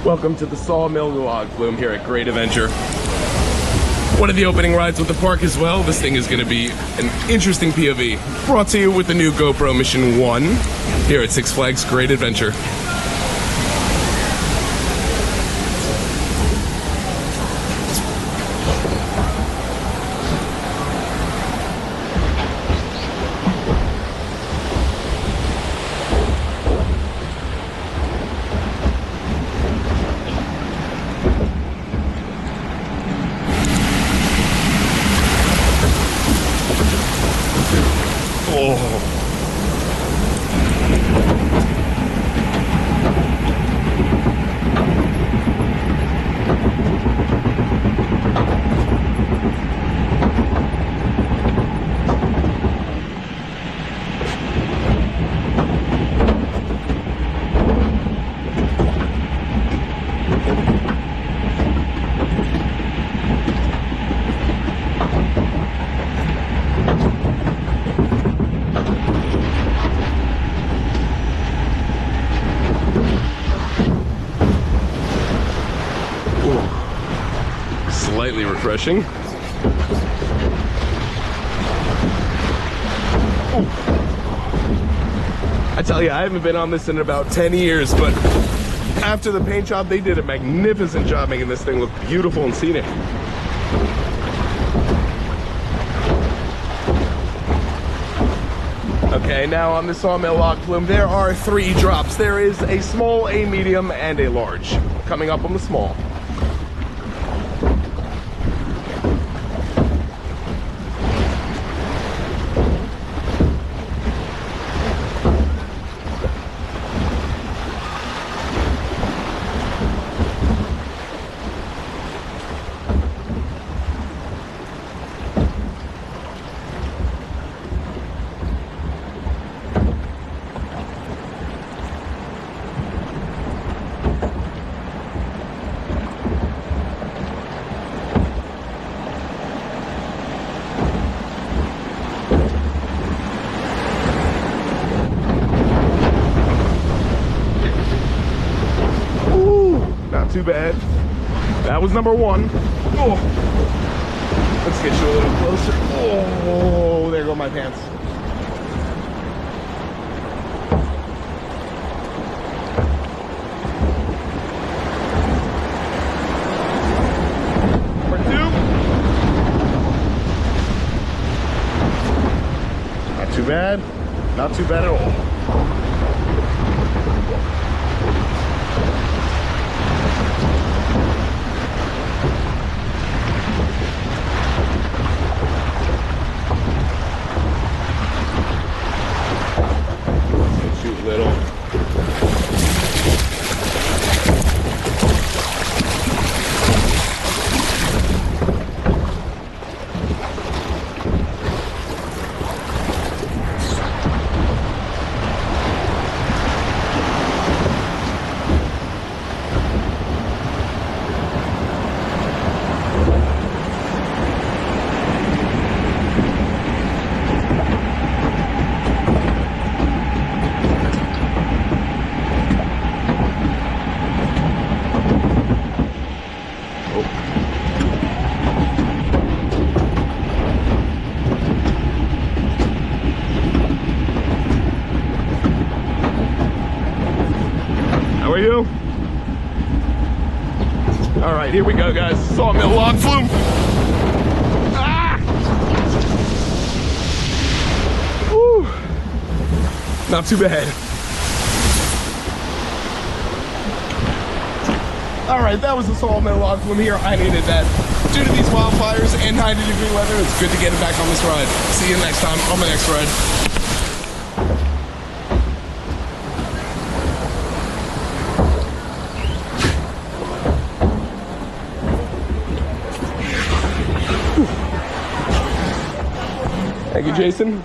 Welcome to the Saw Mill Log Flume here at Great Adventure. One of the opening rides with the park as well. This thing is going to be an interesting POV. Brought to you with the new GoPro Mission 1 here at Six Flags Great Adventure. Slightly refreshing. Ooh. I tell you, I haven't been on this in about 10 years, but after the paint job, they did a magnificent job making this thing look beautiful and scenic. Okay, now on the Saw Mill Log Flume, there are 3 drops. There is a small, a medium, and a large. Coming up on the small. Too bad. That was number 1. Oh. Let's get you a little closer. Oh, there go my pants. Number 2. Not too bad. Not too bad at all. Little. How are you? All right, here we go, guys. Saw Mill Log Flume. Ah! Woo! Not too bad. All right, that was the Saw Mill Log Flume here. I needed that. Due to these wildfires and 90-degree weather, it's good to get back on this ride. See you next time on my next ride. Thank you, Jason.